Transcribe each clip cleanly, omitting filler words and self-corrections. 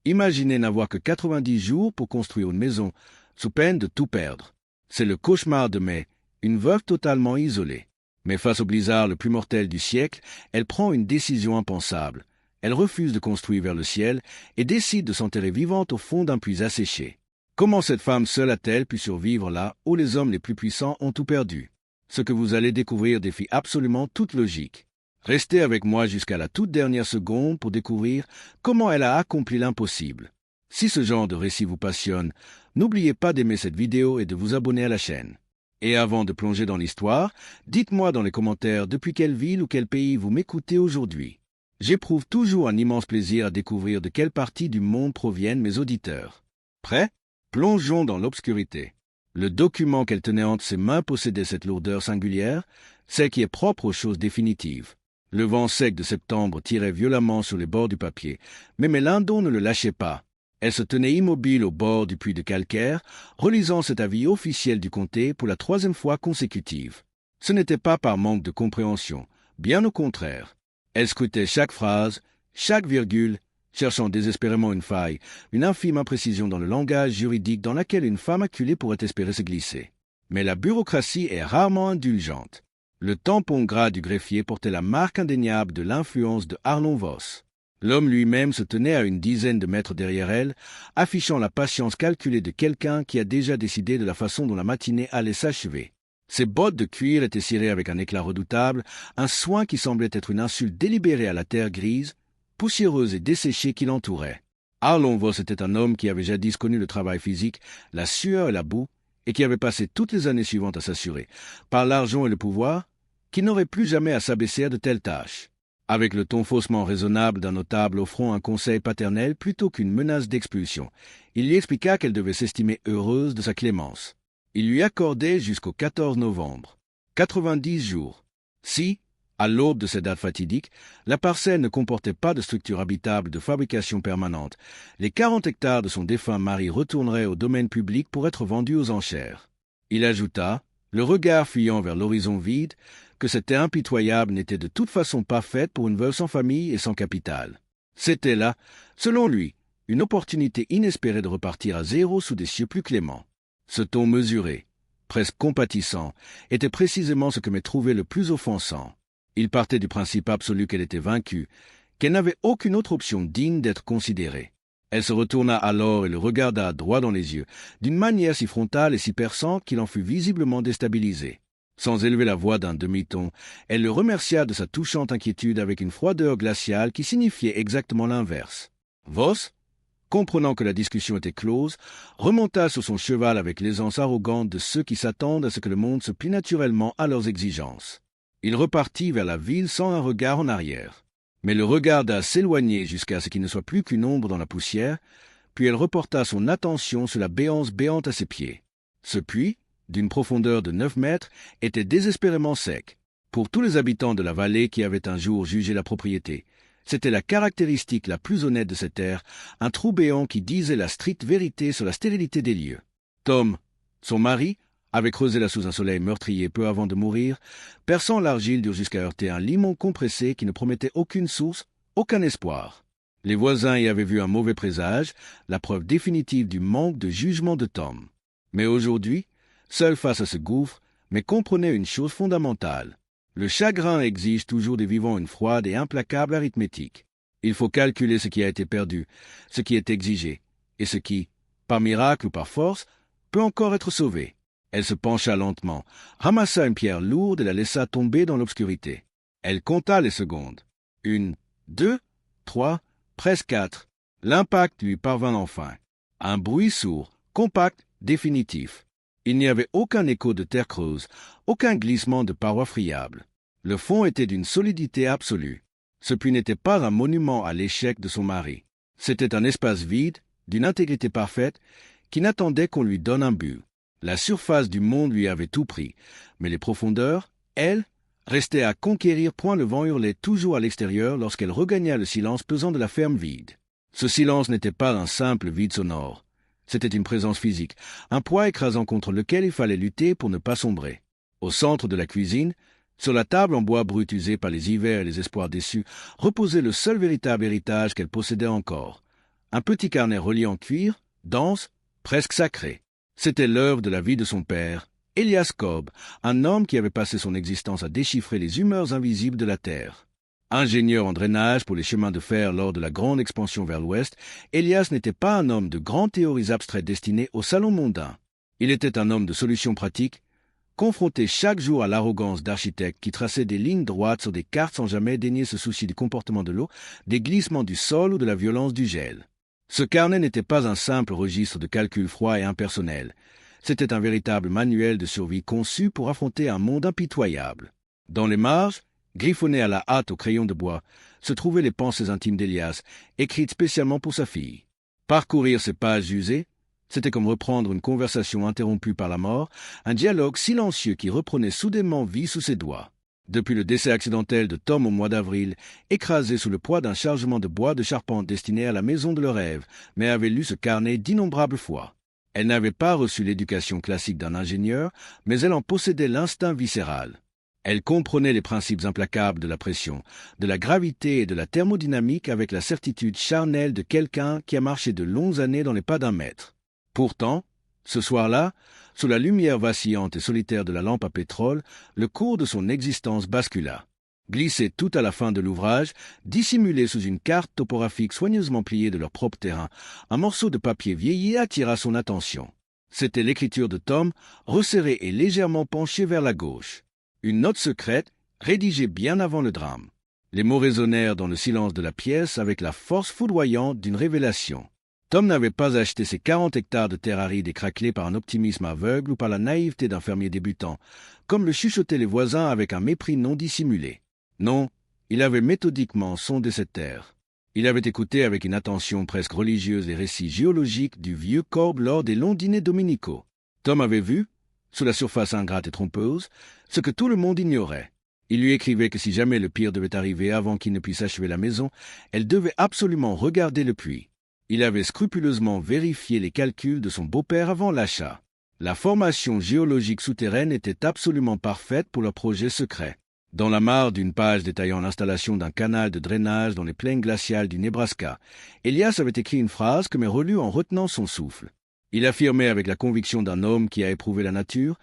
Imaginez n'avoir que 90 jours pour construire une maison, sous peine de tout perdre. C'est le cauchemar de May, une veuve totalement isolée. Mais face au blizzard le plus mortel du siècle, elle prend une décision impensable. Elle refuse de construire vers le ciel et décide de s'enterrer vivante au fond d'un puits asséché. Comment cette femme seule a-t-elle pu survivre là où les hommes les plus puissants ont tout perdu? Ce que vous allez découvrir défie absolument toute logique. Restez avec moi jusqu'à la toute dernière seconde pour découvrir comment elle a accompli l'impossible. Si ce genre de récit vous passionne, n'oubliez pas d'aimer cette vidéo et de vous abonner à la chaîne. Et avant de plonger dans l'histoire, dites-moi dans les commentaires depuis quelle ville ou quel pays vous m'écoutez aujourd'hui. J'éprouve toujours un immense plaisir à découvrir de quelle partie du monde proviennent mes auditeurs. Prêts? Plongeons dans l'obscurité. Le document qu'elle tenait entre ses mains possédait cette lourdeur singulière, celle qui est propre aux choses définitives. Le vent sec de septembre tirait violemment sur les bords du papier, mais Mélindon ne le lâchait pas. Elle se tenait immobile au bord du puits de calcaire, relisant cet avis officiel du comté pour la 3e fois consécutive. Ce n'était pas par manque de compréhension, bien au contraire. Elle scrutait chaque phrase, chaque virgule, cherchant désespérément une faille, une infime imprécision dans le langage juridique dans laquelle une femme acculée pourrait espérer se glisser. Mais la bureaucratie est rarement indulgente. Le tampon gras du greffier portait la marque indéniable de l'influence de Arlon Voss. L'homme lui-même se tenait à une dizaine de mètres derrière elle, affichant la patience calculée de quelqu'un qui a déjà décidé de la façon dont la matinée allait s'achever. Ses bottes de cuir étaient cirées avec un éclat redoutable, un soin qui semblait être une insulte délibérée à la terre grise, poussiéreuse et desséchée qui l'entourait. Arlon Voss était un homme qui avait jadis connu le travail physique, la sueur et la boue, et qui avait passé toutes les années suivantes à s'assurer, par l'argent et le pouvoir, qu'il n'aurait plus jamais à s'abaisser à de telles tâches. Avec le ton faussement raisonnable d'un notable offrant un conseil paternel plutôt qu'une menace d'expulsion, il lui expliqua qu'elle devait s'estimer heureuse de sa clémence. Il lui accordait jusqu'au 14 novembre, 90 jours. Si, à l'aube de cette date fatidique, la parcelle ne comportait pas de structure habitable de fabrication permanente, les 40 hectares de son défunt mari retourneraient au domaine public pour être vendus aux enchères. Il ajouta, le regard fuyant vers l'horizon vide, que cette terre impitoyable n'était de toute façon pas faite pour une veuve sans famille et sans capital. C'était là, selon lui, une opportunité inespérée de repartir à zéro sous des cieux plus cléments. Ce ton mesuré, presque compatissant, était précisément ce que m'est trouvé le plus offensant. Il partait du principe absolu qu'elle était vaincue, qu'elle n'avait aucune autre option digne d'être considérée. Elle se retourna alors et le regarda droit dans les yeux, d'une manière si frontale et si perçante qu'il en fut visiblement déstabilisé. Sans élever la voix d'un demi-ton, elle le remercia de sa touchante inquiétude avec une froideur glaciale qui signifiait exactement l'inverse. Voss, comprenant que la discussion était close, remonta sur son cheval avec l'aisance arrogante de ceux qui s'attendent à ce que le monde se plie naturellement à leurs exigences. Il repartit vers la ville sans un regard en arrière, mais le regarda s'éloigner jusqu'à ce qu'il ne soit plus qu'une ombre dans la poussière, puis elle reporta son attention sur la béance béante à ses pieds. Ce puits, d'une profondeur de 9 mètres, était désespérément sec. Pour tous les habitants de la vallée qui avaient un jour jugé la propriété, c'était la caractéristique la plus honnête de cette terre, un trou béant qui disait la stricte vérité sur la stérilité des lieux. Tom, son mari, avait creusé là sous un soleil meurtrier peu avant de mourir, perçant l'argile dure jusqu'à heurter un limon compressé qui ne promettait aucune source, aucun espoir. Les voisins y avaient vu un mauvais présage, la preuve définitive du manque de jugement de Tom. Mais aujourd'hui, seul face à ce gouffre, mais comprenait une chose fondamentale. Le chagrin exige toujours des vivants une froide et implacable arithmétique. Il faut calculer ce qui a été perdu, ce qui est exigé, et ce qui, par miracle ou par force, peut encore être sauvé. Elle se pencha lentement, ramassa une pierre lourde et la laissa tomber dans l'obscurité. Elle compta les secondes. 1, 2, 3, presque 4. L'impact lui parvint enfin. Un bruit sourd, compact, définitif. Il n'y avait aucun écho de terre creuse, aucun glissement de parois friables. Le fond était d'une solidité absolue. Ce puits n'était pas un monument à l'échec de son mari. C'était un espace vide, d'une intégrité parfaite, qui n'attendait qu'on lui donne un but. La surface du monde lui avait tout pris, mais les profondeurs, elles, restaient à conquérir point le vent hurlait toujours à l'extérieur lorsqu'elle regagna le silence pesant de la ferme vide. Ce silence n'était pas un simple vide sonore. C'était une présence physique, un poids écrasant contre lequel il fallait lutter pour ne pas sombrer. Au centre de la cuisine, sur la table en bois brut usée par les hivers et les espoirs déçus, reposait le seul véritable héritage qu'elle possédait encore, un petit carnet relié en cuir, dense, presque sacré. C'était l'œuvre de la vie de son père, Elias Cobb, un homme qui avait passé son existence à déchiffrer les humeurs invisibles de la Terre. Ingénieur en drainage pour les chemins de fer lors de la grande expansion vers l'ouest, Elias n'était pas un homme de grandes théories abstraites destinées au salon mondain. Il était un homme de solutions pratiques, confronté chaque jour à l'arrogance d'architectes qui traçaient des lignes droites sur des cartes sans jamais daigner se soucier du comportement de l'eau, des glissements du sol ou de la violence du gel. Ce carnet n'était pas un simple registre de calculs froids et impersonnels. C'était un véritable manuel de survie conçu pour affronter un monde impitoyable. Dans les marges, griffonnées à la hâte au crayon de bois, se trouvaient les pensées intimes d'Elias, écrites spécialement pour sa fille. Parcourir ces pages usées, c'était comme reprendre une conversation interrompue par la mort, un dialogue silencieux qui reprenait soudainement vie sous ses doigts. Depuis le décès accidentel de Tom au mois d'avril, écrasé sous le poids d'un chargement de bois de charpente destiné à la maison de leur rêve, mais avait lu ce carnet d'innombrables fois. Elle n'avait pas reçu l'éducation classique d'un ingénieur, mais elle en possédait l'instinct viscéral. Elle comprenait les principes implacables de la pression, de la gravité et de la thermodynamique avec la certitude charnelle de quelqu'un qui a marché de longues années dans les pas d'un maître. Pourtant, ce soir-là, sous la lumière vacillante et solitaire de la lampe à pétrole, le cours de son existence bascula. Glissé tout à la fin de l'ouvrage, dissimulé sous une carte topographique soigneusement pliée de leur propre terrain, un morceau de papier vieilli attira son attention. C'était l'écriture de Tom, resserrée et légèrement penchée vers la gauche. Une note secrète, rédigée bien avant le drame. Les mots résonnèrent dans le silence de la pièce avec la force foudroyante d'une révélation. Tom n'avait pas acheté ses 40 hectares de terre aride et craquelée par un optimisme aveugle ou par la naïveté d'un fermier débutant, comme le chuchotaient les voisins avec un mépris non dissimulé. Non, il avait méthodiquement sondé cette terre. Il avait écouté avec une attention presque religieuse les récits géologiques du vieux Cobb lors des longs dîners dominicaux. Tom avait vu, sous la surface ingrate et trompeuse, ce que tout le monde ignorait. Il lui écrivait que si jamais le pire devait arriver avant qu'il ne puisse achever la maison, elle devait absolument regarder le puits. Il avait scrupuleusement vérifié les calculs de son beau-père avant l'achat. La formation géologique souterraine était absolument parfaite pour leur projet secret. Dans la mare d'une page détaillant l'installation d'un canal de drainage dans les plaines glaciales du Nebraska, Elias avait écrit une phrase que m'est relue en retenant son souffle. Il affirmait avec la conviction d'un homme qui a éprouvé la nature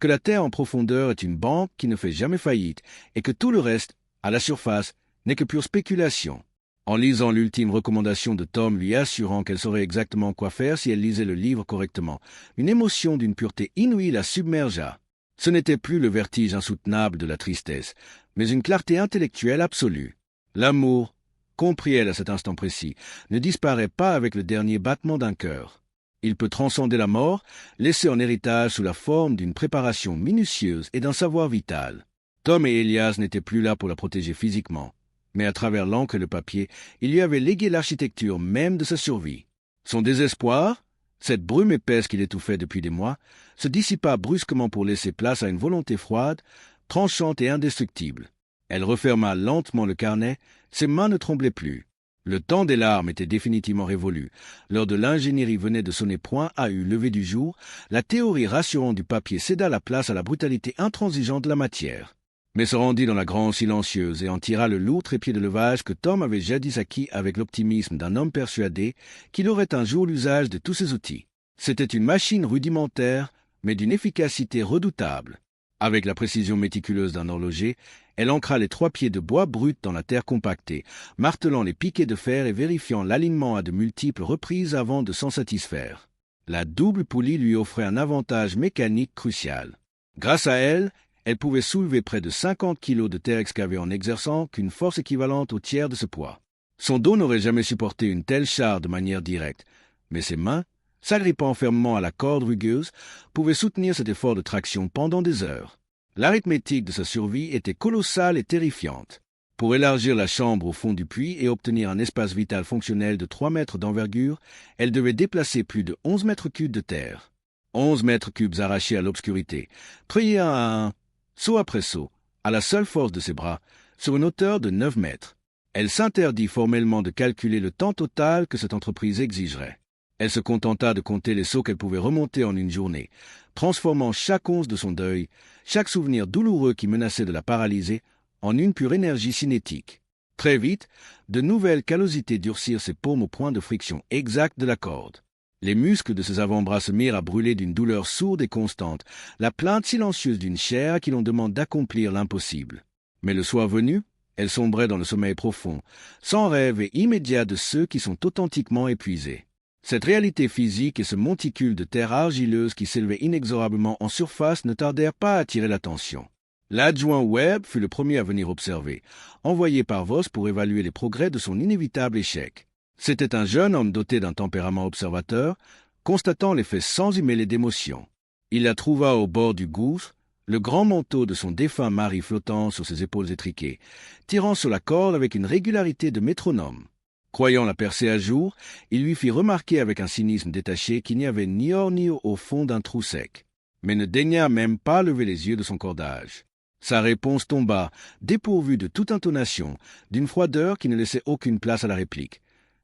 que la terre en profondeur est une banque qui ne fait jamais faillite et que tout le reste, à la surface, n'est que pure spéculation. En lisant l'ultime recommandation de Tom lui assurant qu'elle saurait exactement quoi faire si elle lisait le livre correctement, une émotion d'une pureté inouïe la submergea. Ce n'était plus le vertige insoutenable de la tristesse, mais une clarté intellectuelle absolue. L'amour, comprit elle à cet instant précis, ne disparaît pas avec le dernier battement d'un cœur. Il peut transcender la mort, laissé en héritage sous la forme d'une préparation minutieuse et d'un savoir vital. Tom et Elias n'étaient plus là pour la protéger physiquement. Mais à travers l'encre et le papier, il lui avait légué l'architecture même de sa survie. Son désespoir, cette brume épaisse qui l'étouffait depuis des mois, se dissipa brusquement pour laisser place à une volonté froide, tranchante et indestructible. Elle referma lentement le carnet, ses mains ne tremblaient plus. Le temps des larmes était définitivement révolu. L'heure de l'ingénierie venait de sonner point à eu levé du jour, la théorie rassurante du papier céda la place à la brutalité intransigeante de la matière. Mais se rendit dans la grange silencieuse et en tira le lourd trépied de levage que Tom avait jadis acquis avec l'optimisme d'un homme persuadé qu'il aurait un jour l'usage de tous ses outils. C'était une machine rudimentaire, mais d'une efficacité redoutable. Avec la précision méticuleuse d'un horloger, elle ancra les 3 pieds de bois brut dans la terre compactée, martelant les piquets de fer et vérifiant l'alignement à de multiples reprises avant de s'en satisfaire. La double poulie lui offrait un avantage mécanique crucial. Grâce à elle pouvait soulever près de 50 kilos de terre excavée en n'exerçant qu'une force équivalente au tiers de ce poids. Son dos n'aurait jamais supporté une telle charge de manière directe, mais ses mains, s'agrippant fermement à la corde rugueuse, pouvaient soutenir cet effort de traction pendant des heures. L'arithmétique de sa survie était colossale et terrifiante. Pour élargir la chambre au fond du puits et obtenir un espace vital fonctionnel de 3 mètres d'envergure, elle devait déplacer plus de 11 mètres cubes de terre. 11 mètres cubes arrachés à l'obscurité, priés à un saut après saut, à la seule force de ses bras, sur une hauteur de 9 mètres. Elle s'interdit formellement de calculer le temps total que cette entreprise exigerait. Elle se contenta de compter les sauts qu'elle pouvait remonter en une journée, transformant chaque once de son deuil, chaque souvenir douloureux qui menaçait de la paralyser, en une pure énergie cinétique. Très vite, de nouvelles callosités durcirent ses paumes au point de friction exact de la corde. Les muscles de ses avant-bras se mirent à brûler d'une douleur sourde et constante, la plainte silencieuse d'une chair à qui l'on demande d'accomplir l'impossible. Mais le soir venu, elle sombrait dans le sommeil profond, sans rêve et immédiat de ceux qui sont authentiquement épuisés. Cette réalité physique et ce monticule de terre argileuse qui s'élevait inexorablement en surface ne tardèrent pas à attirer l'attention. L'adjoint Webb fut le premier à venir observer, envoyé par Voss pour évaluer les progrès de son inévitable échec. C'était un jeune homme doté d'un tempérament observateur, constatant les faits sans y mêler d'émotion. Il la trouva au bord du gouffre, le grand manteau de son défunt mari flottant sur ses épaules étriquées, tirant sur la corde avec une régularité de métronome. Croyant la percer à jour, il lui fit remarquer avec un cynisme détaché qu'il n'y avait ni or ni eau au fond d'un trou sec, mais ne daigna même pas lever les yeux de son cordage. Sa réponse tomba, dépourvue de toute intonation, d'une froideur qui ne laissait aucune place à la réplique.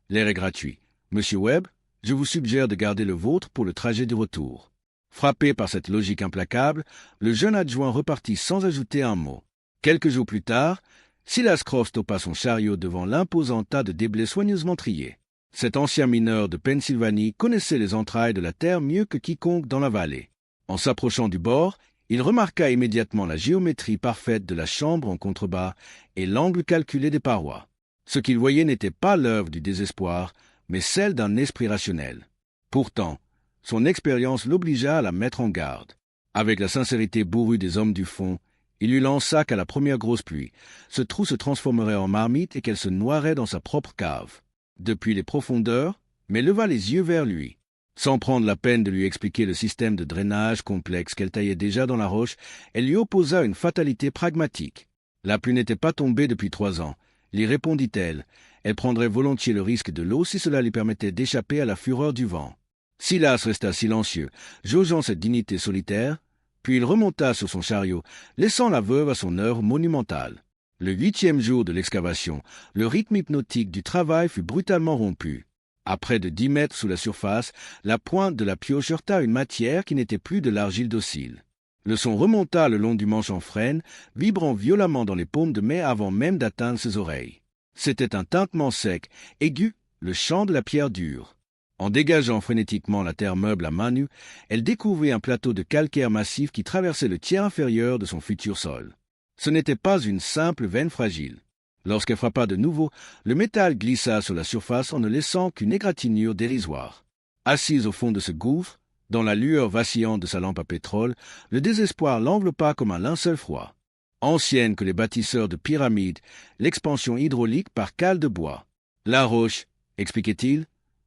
L'air est gratuit. Monsieur Webb, je vous suggère de garder le vôtre pour le trajet du retour. Frappé par cette logique implacable, le jeune adjoint repartit sans ajouter un mot. Quelques jours plus tard, Silas Croft stoppa son chariot devant l'imposant tas de déblais soigneusement triés. Cet ancien mineur de Pennsylvanie connaissait les entrailles de la terre mieux que quiconque dans la vallée. En s'approchant du bord, il remarqua immédiatement la géométrie parfaite de la chambre en contrebas et l'angle calculé des parois. Ce qu'il voyait n'était pas l'œuvre du désespoir, mais celle d'un esprit rationnel. Pourtant, son expérience l'obligea à la mettre en garde. Avec la sincérité bourrue des hommes du fond, il lui lança qu'à la première grosse pluie, ce trou se transformerait en marmite et qu'elle se noierait dans sa propre cave. Depuis les profondeurs, mais leva les yeux vers lui. Sans prendre la peine de lui expliquer le système de drainage complexe qu'elle taillait déjà dans la roche, elle lui opposa une fatalité pragmatique. La pluie n'était pas tombée depuis 3 ans, lui répondit-elle. Elle prendrait volontiers le risque de l'eau si cela lui permettait d'échapper à la fureur du vent. Silas resta silencieux, jaugeant cette dignité solitaire, puis il remonta sur son chariot, laissant la veuve à son œuvre monumentale. Le 8e jour de l'excavation, le rythme hypnotique du travail fut brutalement rompu. À près de 10 mètres sous la surface, la pointe de la pioche heurta une matière qui n'était plus de l'argile docile. Le son remonta le long du manche en frêne, vibrant violemment dans les paumes de mai avant même d'atteindre ses oreilles. C'était un tintement sec, aigu, le chant de la pierre dure. En dégageant frénétiquement la terre meuble à main nue, elle découvrit un plateau de calcaire massif qui traversait le tiers inférieur de son futur sol. Ce n'était pas une simple veine fragile. Lorsqu'elle frappa de nouveau, le métal glissa sur la surface en ne laissant qu'une égratignure dérisoire. Assise au fond de ce gouffre, dans la lueur vacillante de sa lampe à pétrole, le désespoir l'enveloppa comme un linceul froid. Ancienne que les bâtisseurs de pyramides, l'expansion hydraulique par cale de bois. La roche, expliquait-il,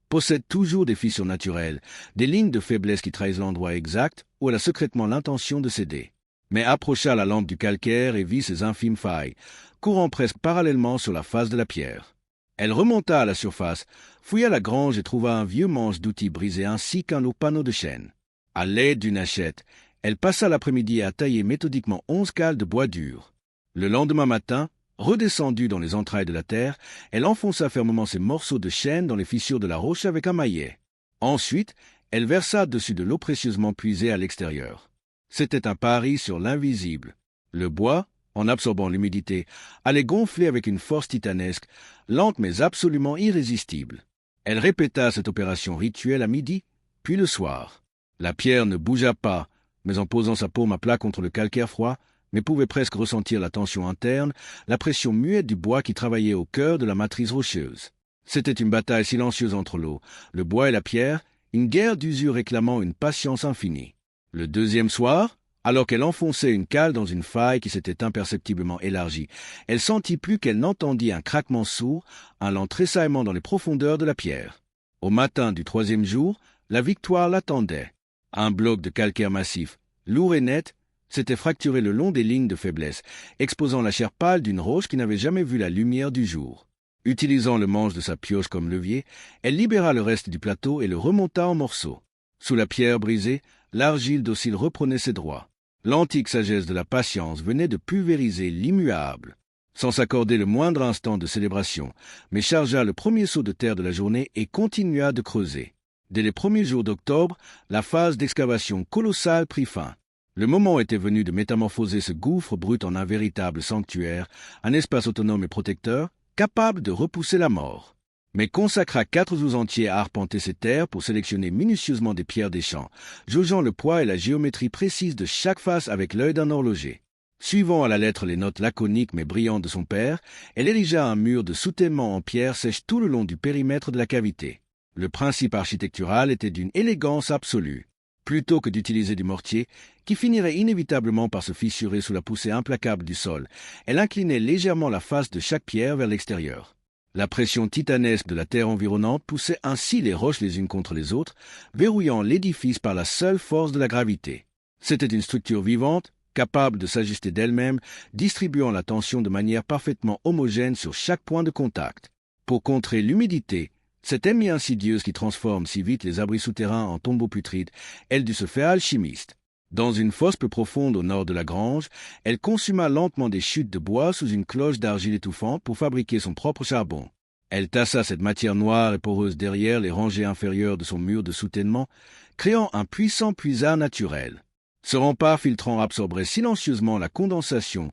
possède toujours des fissures naturelles, des lignes de faiblesse qui trahissent l'endroit exact où elle a secrètement l'intention de céder. Mais approcha la lampe du calcaire et vit ces infimes failles, courant presque parallèlement sur la face de la pierre. Elle remonta à la surface, fouilla la grange et trouva un vieux manche d'outils brisé ainsi qu'un lourd panneau de chêne. À l'aide d'une hachette, elle passa l'après-midi à tailler méthodiquement 11 cales de bois dur. Le lendemain matin, redescendue dans les entrailles de la terre, elle enfonça fermement ces morceaux de chêne dans les fissures de la roche avec un maillet. Ensuite, elle versa dessus de l'eau précieusement puisée à l'extérieur. C'était un pari sur l'invisible. Le bois, en absorbant l'humidité, allait gonfler avec une force titanesque, lente mais absolument irrésistible. Elle répéta cette opération rituelle à midi, puis le soir. La pierre ne bougea pas, mais en posant sa paume à plat contre le calcaire froid, mais pouvait presque ressentir la tension interne, la pression muette du bois qui travaillait au cœur de la matrice rocheuse. C'était une bataille silencieuse entre l'eau, le bois et la pierre, une guerre d'usure réclamant une patience infinie. Le 2e soir, alors qu'elle enfonçait une cale dans une faille qui s'était imperceptiblement élargie, elle sentit plus qu'elle n'entendit un craquement sourd, un lent tressaillement dans les profondeurs de la pierre. Au matin du 3e jour, la victoire l'attendait. Un bloc de calcaire massif, lourd et net, s'était fracturé le long des lignes de faiblesse, exposant la chair pâle d'une roche qui n'avait jamais vu la lumière du jour. Utilisant le manche de sa pioche comme levier, elle libéra le reste du plateau et le remonta en morceaux. Sous la pierre brisée, l'argile docile reprenait ses droits. L'antique sagesse de la patience venait de pulvériser l'immuable. Sans s'accorder le moindre instant de célébration, mais chargea le premier seau de terre de la journée et continua de creuser. Dès les premiers jours d'octobre, la phase d'excavation colossale prit fin. Le moment était venu de métamorphoser ce gouffre brut en un véritable sanctuaire, un espace autonome et protecteur, capable de repousser la mort. Mais consacra 4 jours entiers à arpenter ces terres pour sélectionner minutieusement des pierres des champs, jaugeant le poids et la géométrie précise de chaque face avec l'œil d'un horloger. Suivant à la lettre les notes laconiques mais brillantes de son père, elle érigea un mur de soutènement en pierre sèche tout le long du périmètre de la cavité. Le principe architectural était d'une élégance absolue. Plutôt que d'utiliser du mortier, qui finirait inévitablement par se fissurer sous la poussée implacable du sol, elle inclinait légèrement la face de chaque pierre vers l'extérieur. La pression titanesque de la terre environnante poussait ainsi les roches les unes contre les autres, verrouillant l'édifice par la seule force de la gravité. C'était une structure vivante, capable de s'ajuster d'elle-même, distribuant la tension de manière parfaitement homogène sur chaque point de contact. Pour contrer l'humidité, cette ennemie insidieuse qui transforme si vite les abris souterrains en tombeaux putrides, elle dut se faire alchimiste. Dans une fosse peu profonde au nord de la grange, elle consuma lentement des chutes de bois sous une cloche d'argile étouffante pour fabriquer son propre charbon. Elle tassa cette matière noire et poreuse derrière les rangées inférieures de son mur de soutènement, créant un puissant puisard naturel. Ce rempart filtrant absorberait silencieusement la condensation,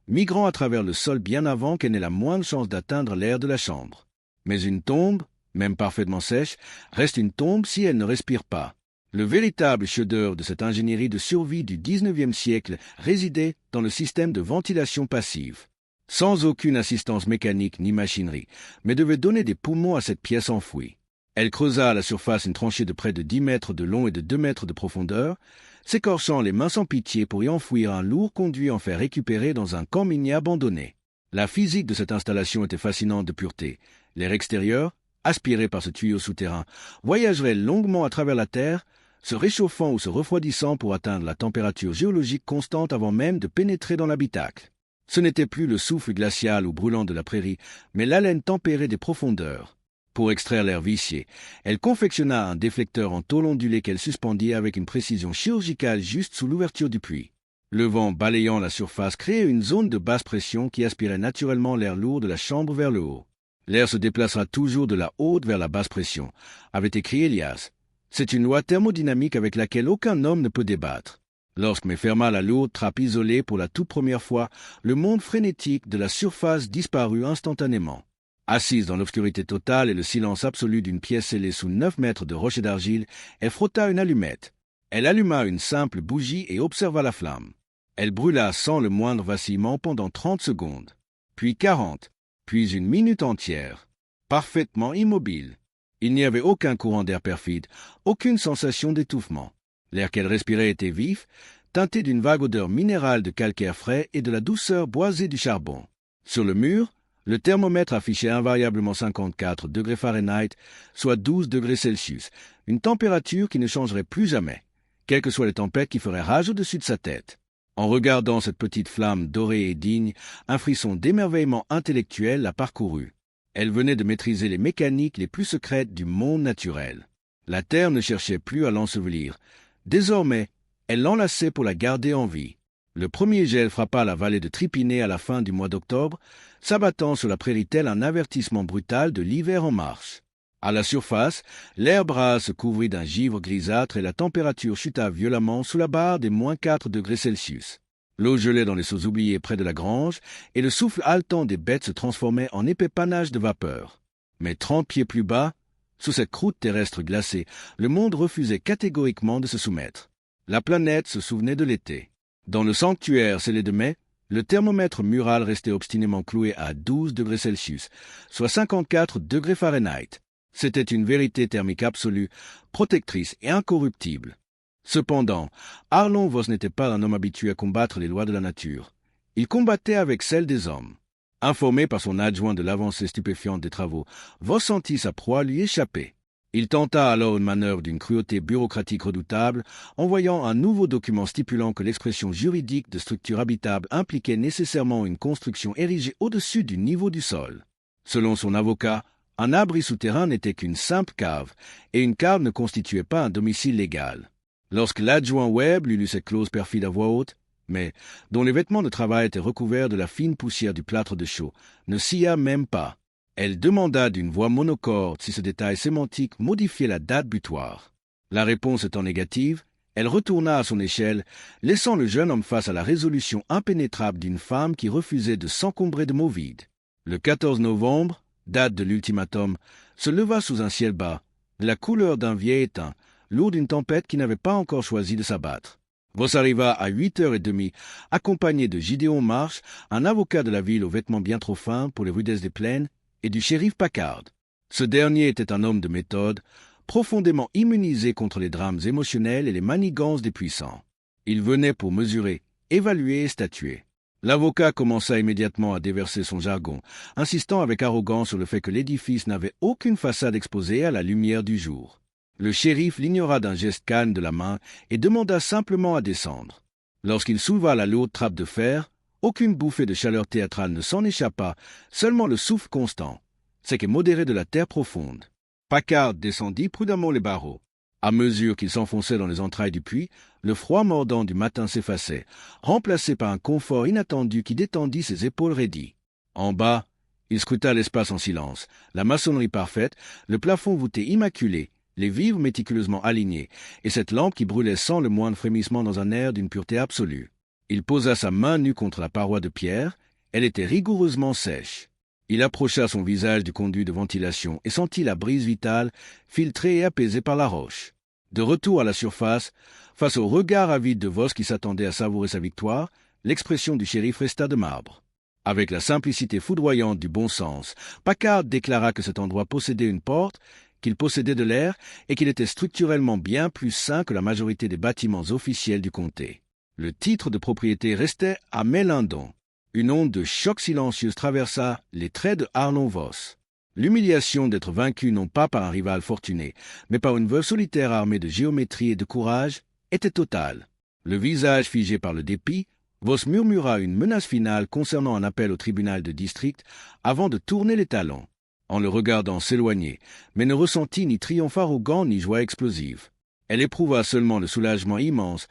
migrant à travers le sol bien avant qu'elle n'ait la moindre chance d'atteindre l'air de la chambre. Mais une tombe, même parfaitement sèche, reste une tombe si elle ne respire pas. Le véritable chef-d'œuvre de cette ingénierie de survie du XIXe siècle résidait dans le système de ventilation passive. Sans aucune assistance mécanique ni machinerie, mais devait donner des poumons à cette pièce enfouie. Elle creusa à la surface une tranchée de près de 10 mètres de long et de 2 mètres de profondeur, s'écorchant les mains sans pitié pour y enfouir un lourd conduit en fer récupéré dans un camp minier abandonné. La physique de cette installation était fascinante de pureté. L'air extérieur, aspiré par ce tuyau souterrain, voyagerait longuement à travers la terre, se réchauffant ou se refroidissant pour atteindre la température géologique constante avant même de pénétrer dans l'habitacle. Ce n'était plus le souffle glacial ou brûlant de la prairie, mais l'haleine tempérée des profondeurs. Pour extraire l'air vicié, elle confectionna un déflecteur en tôle ondulée qu'elle suspendit avec une précision chirurgicale juste sous l'ouverture du puits. Le vent balayant la surface créait une zone de basse pression qui aspirait naturellement l'air lourd de la chambre vers le haut. L'air se déplacera toujours de la haute vers la basse pression, avait écrit Elias. C'est une loi thermodynamique avec laquelle aucun homme ne peut débattre. Lorsque ferma la lourde trappe isolée pour la toute première fois, le monde frénétique de la surface disparut instantanément. Assise dans l'obscurité totale et le silence absolu d'une pièce scellée sous 9 mètres de roches et d'argile, elle frotta une allumette. Elle alluma une simple bougie et observa la flamme. Elle brûla sans le moindre vacillement pendant 30 secondes, puis 40, puis une minute entière, parfaitement immobile. Il n'y avait aucun courant d'air perfide, aucune sensation d'étouffement. L'air qu'elle respirait était vif, teinté d'une vague odeur minérale de calcaire frais et de la douceur boisée du charbon. Sur le mur, le thermomètre affichait invariablement 54 degrés Fahrenheit, soit 12 degrés Celsius, une température qui ne changerait plus jamais, quelles que soient les tempêtes qui feraient rage au-dessus de sa tête. En regardant cette petite flamme dorée et digne, un frisson d'émerveillement intellectuel la parcourut. Elle venait de maîtriser les mécaniques les plus secrètes du monde naturel. La terre ne cherchait plus à l'ensevelir. Désormais, elle l'enlaçait pour la garder en vie. Le premier gel frappa la vallée de Tripiné à la fin du mois d'octobre, s'abattant sur la prairie tel un avertissement brutal de l'hiver en marche. À la surface, l'air bras se couvrit d'un givre grisâtre et la température chuta violemment sous la barre des -4 degrés Celsius. L'eau gelait dans les seaux oubliés près de la grange, et le souffle haletant des bêtes se transformait en épais panache de vapeur. Mais 30 pieds plus bas, sous cette croûte terrestre glacée, le monde refusait catégoriquement de se soumettre. La planète se souvenait de l'été. Dans le sanctuaire scellé de mai, le thermomètre mural restait obstinément cloué à 12 degrés Celsius, soit 54 degrés Fahrenheit. C'était une vérité thermique absolue, protectrice et incorruptible. Cependant, Arlon Voss n'était pas un homme habitué à combattre les lois de la nature. Il combattait avec celles des hommes. Informé par son adjoint de l'avancée stupéfiante des travaux, Voss sentit sa proie lui échapper. Il tenta alors une manœuvre d'une cruauté bureaucratique redoutable, envoyant un nouveau document stipulant que l'expression juridique de structure habitable impliquait nécessairement une construction érigée au-dessus du niveau du sol. Selon son avocat, un abri souterrain n'était qu'une simple cave, et une cave ne constituait pas un domicile légal. Lorsque l'adjoint Webb lui lut cette clause perfide à voix haute, mais dont les vêtements de travail étaient recouverts de la fine poussière du plâtre de chaux, ne scia même pas. Elle demanda d'une voix monocorde si ce détail sémantique modifiait la date butoir. La réponse étant négative, elle retourna à son échelle, laissant le jeune homme face à la résolution impénétrable d'une femme qui refusait de s'encombrer de mots vides. Le 14 novembre, date de l'ultimatum, se leva sous un ciel bas, de la couleur d'un vieil étain, lourd d'une tempête qui n'avait pas encore choisi de s'abattre. Voss arriva à 8h30, accompagné de Gideon Marsh, un avocat de la ville aux vêtements bien trop fins pour les rudesses des plaines, et du shérif Packard. Ce dernier était un homme de méthode, profondément immunisé contre les drames émotionnels et les manigances des puissants. Il venait pour mesurer, évaluer et statuer. L'avocat commença immédiatement à déverser son jargon, insistant avec arrogance sur le fait que l'édifice n'avait aucune façade exposée à la lumière du jour. Le shérif l'ignora d'un geste calme de la main et demanda simplement à descendre. Lorsqu'il souleva la lourde trappe de fer, aucune bouffée de chaleur théâtrale ne s'en échappa, seulement le souffle constant, sec et modéré de la terre profonde. Packard descendit prudemment les barreaux. À mesure qu'il s'enfonçait dans les entrailles du puits, le froid mordant du matin s'effaçait, remplacé par un confort inattendu qui détendit ses épaules raidies. En bas, il scruta l'espace en silence, la maçonnerie parfaite, le plafond voûté immaculé, les vivres méticuleusement alignés, et cette lampe qui brûlait sans le moindre frémissement dans un air d'une pureté absolue. Il posa sa main nue contre la paroi de pierre, elle était rigoureusement sèche. Il approcha son visage du conduit de ventilation et sentit la brise vitale, filtrée et apaisée par la roche. De retour à la surface, face au regard avide de Voss qui s'attendait à savourer sa victoire, l'expression du shérif resta de marbre. Avec la simplicité foudroyante du bon sens, Packard déclara que cet endroit possédait une porte, qu'il possédait de l'air et qu'il était structurellement bien plus sain que la majorité des bâtiments officiels du comté. Le titre de propriété restait à Mélindon. Une onde de choc silencieuse traversa les traits de Arlon Voss. L'humiliation d'être vaincu non pas par un rival fortuné, mais par une veuve solitaire armée de géométrie et de courage, était totale. Le visage figé par le dépit, Voss murmura une menace finale concernant un appel au tribunal de district avant de tourner les talons, en le regardant s'éloigner, mais ne ressentit ni triomphe arrogant ni joie explosive. Elle éprouva seulement le soulagement immense,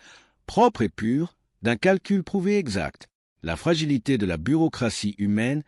propre et pur, d'un calcul prouvé exact. La fragilité de la bureaucratie humaine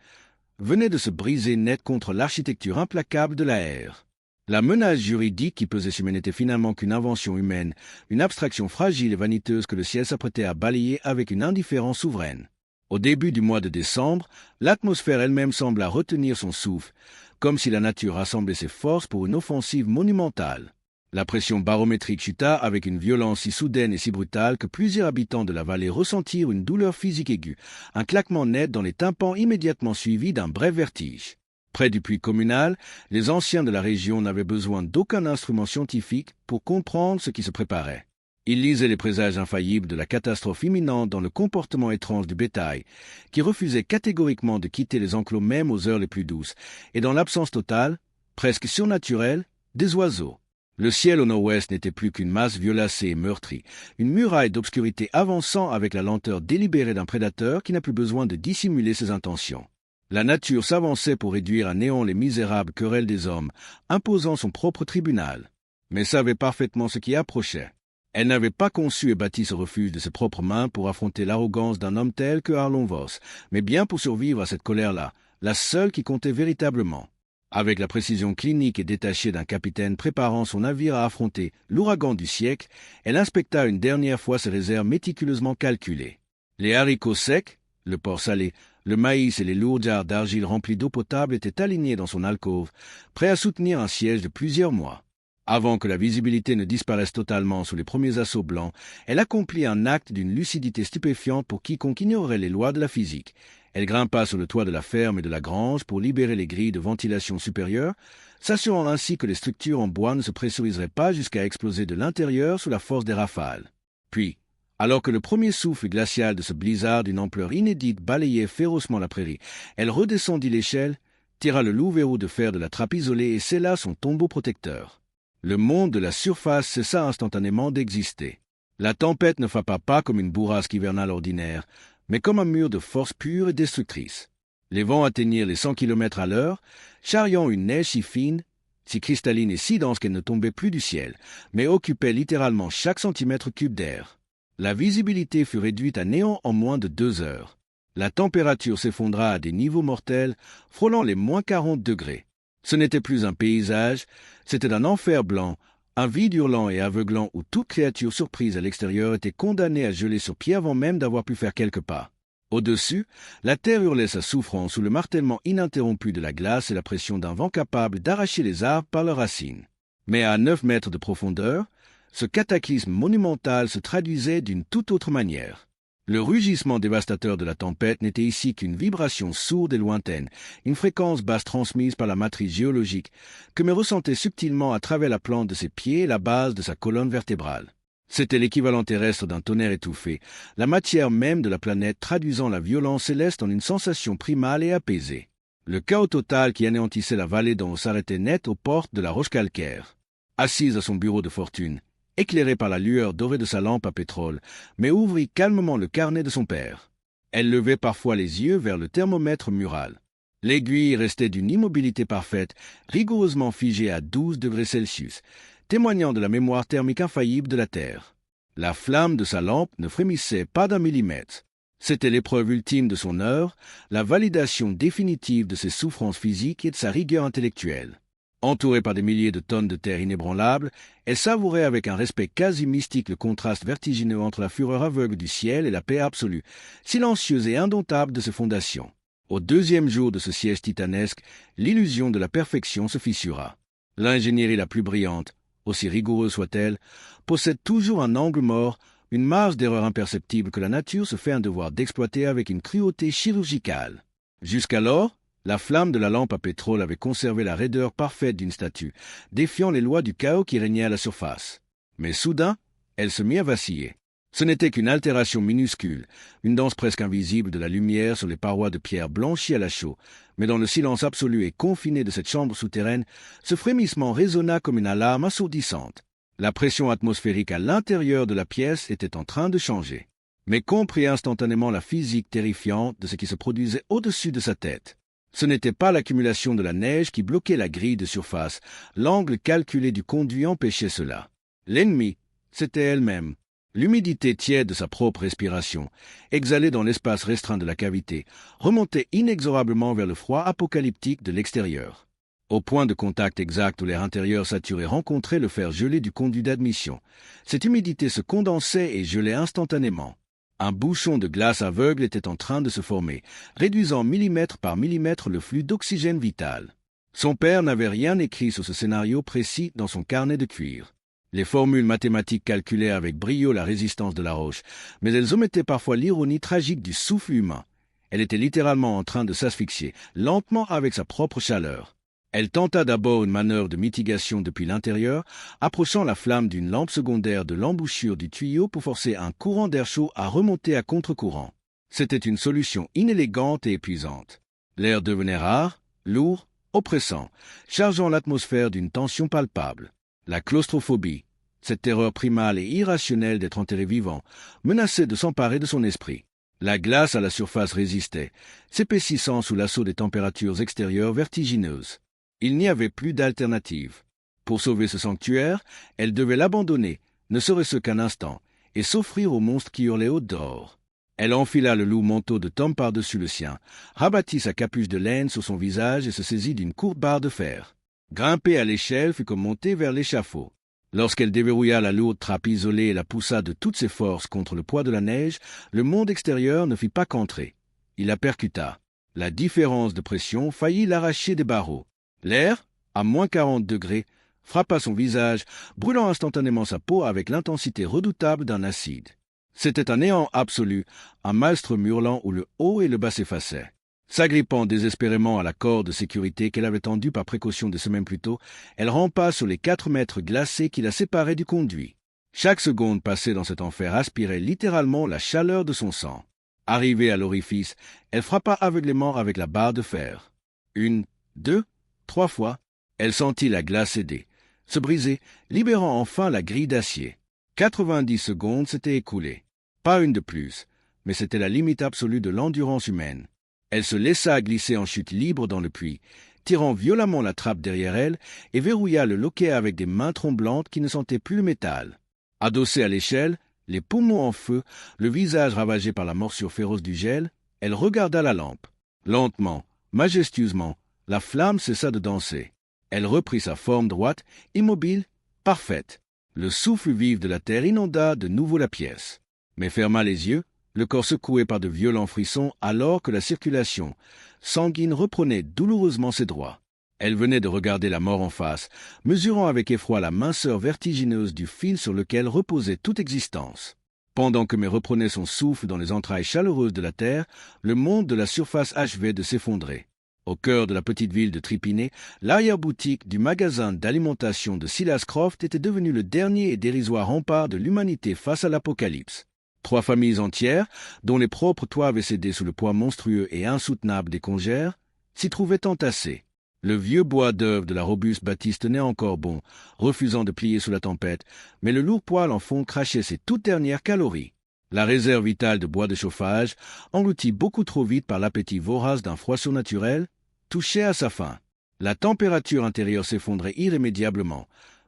venait de se briser net contre l'architecture implacable de la ère. La menace juridique qui pesait sur elle n'était finalement qu'une invention humaine, une abstraction fragile et vaniteuse que le ciel s'apprêtait à balayer avec une indifférence souveraine. Au début du mois de décembre, l'atmosphère elle-même sembla retenir son souffle, comme si la nature rassemblait ses forces pour une offensive monumentale. La pression barométrique chuta avec une violence si soudaine et si brutale que plusieurs habitants de la vallée ressentirent une douleur physique aiguë, un claquement net dans les tympans immédiatement suivi d'un bref vertige. Près du puits communal, les anciens de la région n'avaient besoin d'aucun instrument scientifique pour comprendre ce qui se préparait. Ils lisaient les présages infaillibles de la catastrophe imminente dans le comportement étrange du bétail, qui refusait catégoriquement de quitter les enclos même aux heures les plus douces, et dans l'absence totale, presque surnaturelle, des oiseaux. Le ciel au nord-ouest n'était plus qu'une masse violacée et meurtrie, une muraille d'obscurité avançant avec la lenteur délibérée d'un prédateur qui n'a plus besoin de dissimuler ses intentions. La nature s'avançait pour réduire à néant les misérables querelles des hommes, imposant son propre tribunal, mais savait parfaitement ce qui approchait. Elle n'avait pas conçu et bâti ce refuge de ses propres mains pour affronter l'arrogance d'un homme tel que Arlon Voss, mais bien pour survivre à cette colère-là, la seule qui comptait véritablement. Avec la précision clinique et détachée d'un capitaine préparant son navire à affronter l'ouragan du siècle, elle inspecta une dernière fois ses réserves méticuleusement calculées. Les haricots secs, le porc salé, le maïs et les lourdes jarres d'argile remplies d'eau potable étaient alignés dans son alcôve, prêts à soutenir un siège de plusieurs mois. Avant que la visibilité ne disparaisse totalement sous les premiers assauts blancs, elle accomplit un acte d'une lucidité stupéfiante pour quiconque ignorerait les lois de la physique. Elle grimpa sur le toit de la ferme et de la grange pour libérer les grilles de ventilation supérieure, s'assurant ainsi que les structures en bois ne se pressuriseraient pas jusqu'à exploser de l'intérieur sous la force des rafales. Puis, alors que le premier souffle glacial de ce blizzard d'une ampleur inédite balayait férocement la prairie, elle redescendit l'échelle, tira le lourd verrou de fer de la trappe isolée et scella son tombeau protecteur. Le monde de la surface cessa instantanément d'exister. La tempête ne frappa pas comme une bourrasque hivernale ordinaire, mais comme un mur de force pure et destructrice. Les vents atteignirent les 100 km à l'heure, charriant une neige si fine, si cristalline et si dense qu'elle ne tombait plus du ciel, mais occupait littéralement chaque centimètre cube d'air. La visibilité fut réduite à néant en moins de 2 heures. La température s'effondra à des niveaux mortels, frôlant les moins 40 degrés. Ce n'était plus un paysage, c'était un enfer blanc, un vide hurlant et aveuglant où toute créature surprise à l'extérieur était condamnée à geler sur pied avant même d'avoir pu faire quelques pas. Au-dessus, la terre hurlait sa souffrance sous le martèlement ininterrompu de la glace et la pression d'un vent capable d'arracher les arbres par leurs racines. Mais à 9 mètres de profondeur, ce cataclysme monumental se traduisait d'une toute autre manière. Le rugissement dévastateur de la tempête n'était ici qu'une vibration sourde et lointaine, une fréquence basse transmise par la matrice géologique, que me ressentait subtilement à travers la plante de ses pieds et la base de sa colonne vertébrale. C'était l'équivalent terrestre d'un tonnerre étouffé, la matière même de la planète traduisant la violence céleste en une sensation primale et apaisée. Le chaos total qui anéantissait la vallée dont on s'arrêtait net aux portes de la roche calcaire. Assise à son bureau de fortune, éclairée par la lueur dorée de sa lampe à pétrole, mais ouvrit calmement le carnet de son père. Elle levait parfois les yeux vers le thermomètre mural. L'aiguille restait d'une immobilité parfaite, rigoureusement figée à 12 degrés Celsius, témoignant de la mémoire thermique infaillible de la Terre. La flamme de sa lampe ne frémissait pas d'un millimètre. C'était l'épreuve ultime de son heure, la validation définitive de ses souffrances physiques et de sa rigueur intellectuelle. Entourée par des milliers de tonnes de terre inébranlable, elle savourait avec un respect quasi mystique le contraste vertigineux entre la fureur aveugle du ciel et la paix absolue, silencieuse et indomptable de ses fondations. Au 2e jour de ce siège titanesque, l'illusion de la perfection se fissura. L'ingénierie la plus brillante, aussi rigoureuse soit-elle, possède toujours un angle mort, une marge d'erreur imperceptible que la nature se fait un devoir d'exploiter avec une cruauté chirurgicale. Jusqu'alors, la flamme de la lampe à pétrole avait conservé la raideur parfaite d'une statue, défiant les lois du chaos qui régnait à la surface. Mais soudain, elle se mit à vaciller. Ce n'était qu'une altération minuscule, une danse presque invisible de la lumière sur les parois de pierre blanchies à la chaux, mais dans le silence absolu et confiné de cette chambre souterraine, ce frémissement résonna comme une alarme assourdissante. La pression atmosphérique à l'intérieur de la pièce était en train de changer. Mais comprit instantanément la physique terrifiante de ce qui se produisait au-dessus de sa tête. Ce n'était pas l'accumulation de la neige qui bloquait la grille de surface, l'angle calculé du conduit empêchait cela. L'ennemi, c'était elle-même. L'humidité tiède de sa propre respiration, exhalée dans l'espace restreint de la cavité, remontait inexorablement vers le froid apocalyptique de l'extérieur. Au point de contact exact où l'air intérieur saturé rencontrait le fer gelé du conduit d'admission, cette humidité se condensait et gelait instantanément. Un bouchon de glace aveugle était en train de se former, réduisant millimètre par millimètre le flux d'oxygène vital. Son père n'avait rien écrit sur ce scénario précis dans son carnet de cuir. Les formules mathématiques calculaient avec brio la résistance de la roche, mais elles omettaient parfois l'ironie tragique du souffle humain. Elle était littéralement en train de s'asphyxier, lentement avec sa propre chaleur. Elle tenta d'abord une manœuvre de mitigation depuis l'intérieur, approchant la flamme d'une lampe secondaire de l'embouchure du tuyau pour forcer un courant d'air chaud à remonter à contre-courant. C'était une solution inélégante et épuisante. L'air devenait rare, lourd, oppressant, chargeant l'atmosphère d'une tension palpable. La claustrophobie, cette terreur primale et irrationnelle d'être enterré vivant, menaçait de s'emparer de son esprit. La glace à la surface résistait, s'épaississant sous l'assaut des températures extérieures vertigineuses. Il n'y avait plus d'alternative. Pour sauver ce sanctuaire, elle devait l'abandonner, ne serait-ce qu'un instant, et s'offrir au monstre qui hurlait au dehors. Elle enfila le lourd manteau de Tom par-dessus le sien, rabattit sa capuche de laine sur son visage et se saisit d'une courte barre de fer. Grimper à l'échelle fut comme monter vers l'échafaud. Lorsqu'elle déverrouilla la lourde trappe isolée et la poussa de toutes ses forces contre le poids de la neige, le monde extérieur ne fit pas qu'entrer. Il la percuta. La différence de pression faillit l'arracher des barreaux. L'air, à moins 40 degrés, frappa son visage, brûlant instantanément sa peau avec l'intensité redoutable d'un acide. C'était un néant absolu, un maelstrom hurlant où le haut et le bas s'effaçaient. S'agrippant désespérément à la corde de sécurité qu'elle avait tendue par précaution des semaines plus tôt, elle rampa sur les 4 mètres glacés qui la séparaient du conduit. Chaque seconde passée dans cet enfer aspirait littéralement la chaleur de son sang. Arrivée à l'orifice, elle frappa aveuglément avec la barre de fer. 1, 2, 3 fois, elle sentit la glace céder, se briser, libérant enfin la grille d'acier. 90 secondes s'étaient écoulées. Pas une de plus, mais c'était la limite absolue de l'endurance humaine. Elle se laissa glisser en chute libre dans le puits, tirant violemment la trappe derrière elle et verrouilla le loquet avec des mains tremblantes qui ne sentaient plus le métal. Adossée à l'échelle, les poumons en feu, le visage ravagé par la morsure féroce du gel, elle regarda la lampe. Lentement, majestueusement, la flamme cessa de danser. Elle reprit sa forme droite, immobile, parfaite. Le souffle vif de la terre inonda de nouveau la pièce. Mais ferma les yeux, le corps secoué par de violents frissons alors que la circulation sanguine reprenait douloureusement ses droits. Elle venait de regarder la mort en face, mesurant avec effroi la minceur vertigineuse du fil sur lequel reposait toute existence. Pendant que May reprenait son souffle dans les entrailles chaleureuses de la terre, le monde de la surface achevait de s'effondrer. Au cœur de la petite ville de Tripiné, l'arrière-boutique du magasin d'alimentation de Silas Croft était devenue le dernier et dérisoire rempart de l'humanité face à l'apocalypse. 3 familles entières, dont les propres toits avaient cédé sous le poids monstrueux et insoutenable des congères, s'y trouvaient entassées. Le vieux bois d'œuvre de la robuste bâtisse tenait encore bon, refusant de plier sous la tempête, mais le lourd poêle en fond crachait ses toutes dernières calories. La réserve vitale de bois de chauffage, engloutie beaucoup trop vite par l'appétit vorace d'un froid surnaturel, touchait à sa fin. La température intérieure s'effondrait irrémédiablement,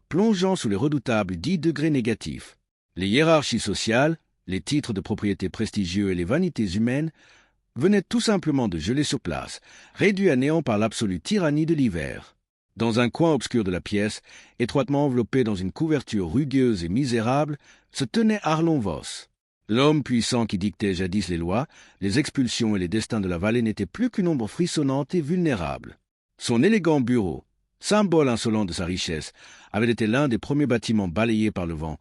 plongeant sous les redoutables 10 degrés négatifs. Les hiérarchies sociales, les titres de propriété prestigieux et les vanités humaines venaient tout simplement de geler sur place, réduits à néant par l'absolue tyrannie de l'hiver. Dans un coin obscur de la pièce, étroitement enveloppé dans une couverture rugueuse et misérable, se tenait Arlon Voss. L'homme puissant qui dictait jadis les lois, les expulsions et les destins de la vallée n'était plus qu'une ombre frissonnante et vulnérable. Son élégant bureau, symbole insolent de sa richesse, avait été l'un des premiers bâtiments balayés par le vent,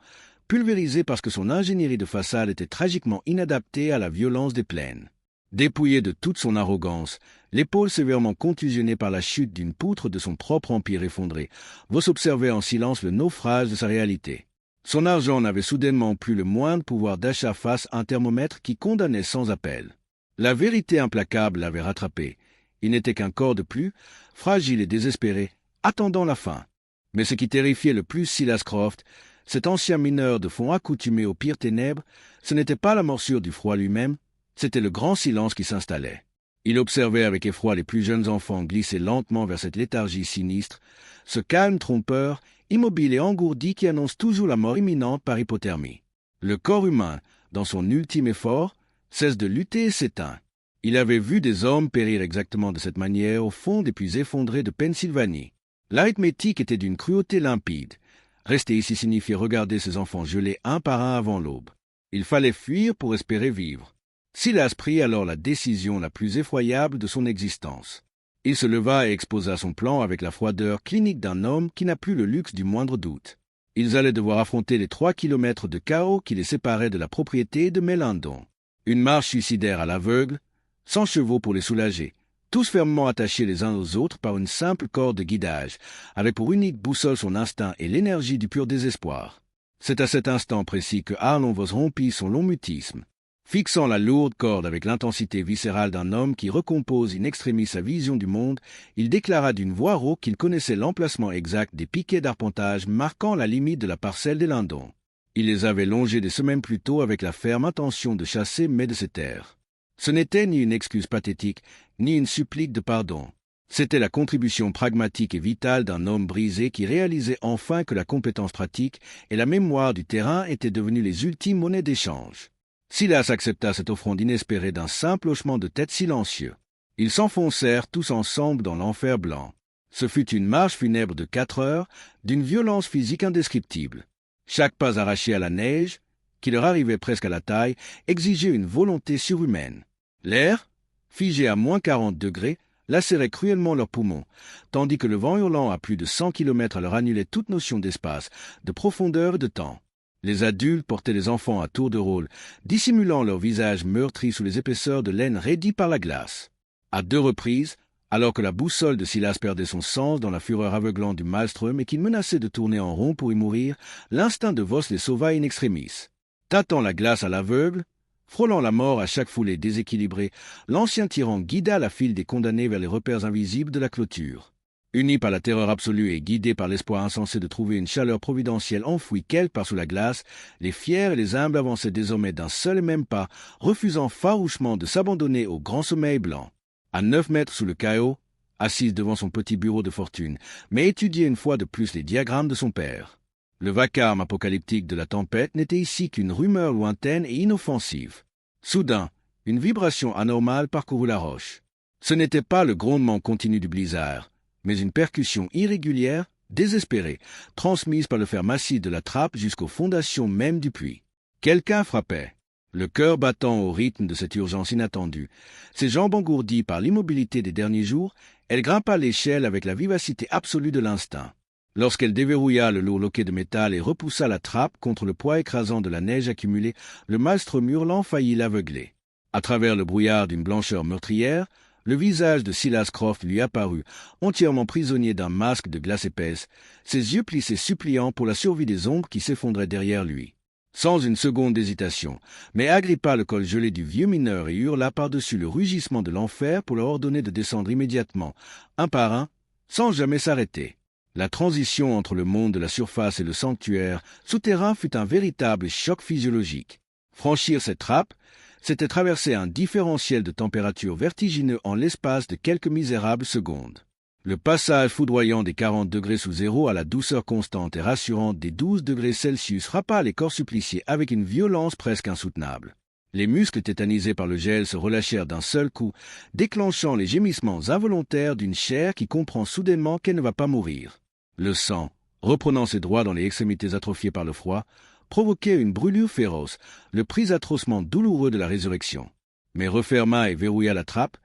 pulvérisé parce que son ingénierie de façade était tragiquement inadaptée à la violence des plaines. Dépouillé de toute son arrogance, l'épaule sévèrement contusionnée par la chute d'une poutre de son propre empire effondré, Voss observait en silence le naufrage de sa réalité. Son argent n'avait soudainement plus le moindre pouvoir d'achat face à un thermomètre qui condamnait sans appel. La vérité implacable l'avait rattrapé. Il n'était qu'un corps de plus, fragile et désespéré, attendant la fin. Mais ce qui terrifiait le plus Silas Croft, cet ancien mineur de fond accoutumé aux pires ténèbres, ce n'était pas la morsure du froid lui-même, c'était le grand silence qui s'installait. Il observait avec effroi les plus jeunes enfants glisser lentement vers cette léthargie sinistre, ce calme trompeur, immobile et engourdi qui annonce toujours la mort imminente par hypothermie. Le corps humain, dans son ultime effort, cesse de lutter et s'éteint. Il avait vu des hommes périr exactement de cette manière au fond des puits effondrés de Pennsylvanie. L'arithmétique était d'une cruauté limpide. Rester ici signifiait regarder ses enfants geler un par un avant l'aube. Il fallait fuir pour espérer vivre. Silas prit alors la décision la plus effroyable de son existence. Il se leva et exposa son plan avec la froideur clinique d'un homme qui n'a plus le luxe du moindre doute. Ils allaient devoir affronter les 3 kilomètres de chaos qui les séparaient de la propriété de Mélandon. Une marche suicidaire à l'aveugle, sans chevaux pour les soulager, tous fermement attachés les uns aux autres par une simple corde de guidage, avec pour unique boussole son instinct et l'énergie du pur désespoir. C'est à cet instant précis que Arlon Voss rompit son long mutisme. Fixant la lourde corde avec l'intensité viscérale d'un homme qui recompose in extremis sa vision du monde, il déclara d'une voix rauque qu'il connaissait l'emplacement exact des piquets d'arpentage marquant la limite de la parcelle des Lindons. Il les avait longés des semaines plus tôt avec la ferme intention de chasser mais de ses terres. Ce n'était ni une excuse pathétique, ni une supplique de pardon. C'était la contribution pragmatique et vitale d'un homme brisé qui réalisait enfin que la compétence pratique et la mémoire du terrain étaient devenues les ultimes monnaies d'échange. Silas accepta cette offrande inespérée d'un simple hochement de tête silencieux. Ils s'enfoncèrent tous ensemble dans l'enfer blanc. Ce fut une marche funèbre de 4 heures, d'une violence physique indescriptible. Chaque pas arraché à la neige, qui leur arrivait presque à la taille, exigeait une volonté surhumaine. L'air, figé à moins 40 degrés, lacérait cruellement leurs poumons, tandis que le vent hurlant à plus de 100 kilomètres leur annulait toute notion d'espace, de profondeur et de temps. Les adultes portaient les enfants à tour de rôle, dissimulant leurs visages meurtris sous les épaisseurs de laine raidies par la glace. À 2 reprises, alors que la boussole de Silas perdait son sens dans la fureur aveuglante du maelstrom et qu'il menaçait de tourner en rond pour y mourir, l'instinct de Voss les sauva in extremis. Tâtant la glace à l'aveugle, frôlant la mort à chaque foulée déséquilibrée, l'ancien tyran guida la file des condamnés vers les repères invisibles de la clôture. Unis par la terreur absolue et guidés par l'espoir insensé de trouver une chaleur providentielle enfouie quelque part sous la glace, les fiers et les humbles avançaient désormais d'un seul et même pas, refusant farouchement de s'abandonner au grand sommeil blanc. À 9 mètres sous le chaos, assise devant son petit bureau de fortune, mais étudiait une fois de plus les diagrammes de son père. Le vacarme apocalyptique de la tempête n'était ici qu'une rumeur lointaine et inoffensive. Soudain, une vibration anormale parcourut la roche. Ce n'était pas le grondement continu du blizzard, mais une percussion irrégulière, désespérée, transmise par le fer massif de la trappe jusqu'aux fondations même du puits. Quelqu'un frappait. Le cœur battant au rythme de cette urgence inattendue, ses jambes engourdies par l'immobilité des derniers jours, elle grimpa l'échelle avec la vivacité absolue de l'instinct. Lorsqu'elle déverrouilla le lourd loquet de métal et repoussa la trappe contre le poids écrasant de la neige accumulée, le maelstrom hurlant faillit l'aveugler. À travers le brouillard d'une blancheur meurtrière, le visage de Silas Croft lui apparut, entièrement prisonnier d'un masque de glace épaisse, ses yeux plissés suppliants pour la survie des ombres qui s'effondraient derrière lui. Sans une seconde d'hésitation, mais agrippa le col gelé du vieux mineur et hurla par-dessus le rugissement de l'enfer pour leur ordonner de descendre immédiatement, un par un, sans jamais s'arrêter. La transition entre le monde de la surface et le sanctuaire souterrain fut un véritable choc physiologique. Franchir cette trappe, c'était traverser un différentiel de température vertigineux en l'espace de quelques misérables secondes. Le passage foudroyant des 40 degrés sous zéro à la douceur constante et rassurante des 12 degrés Celsius frappa les corps suppliciés avec une violence presque insoutenable. Les muscles tétanisés par le gel se relâchèrent d'un seul coup, déclenchant les gémissements involontaires d'une chair qui comprend soudainement qu'elle ne va pas mourir. Le sang, reprenant ses droits dans les extrémités atrophiées par le froid, provoquait une brûlure féroce, le prix atrocement douloureux de la résurrection. Mais referma et verrouilla la trappe,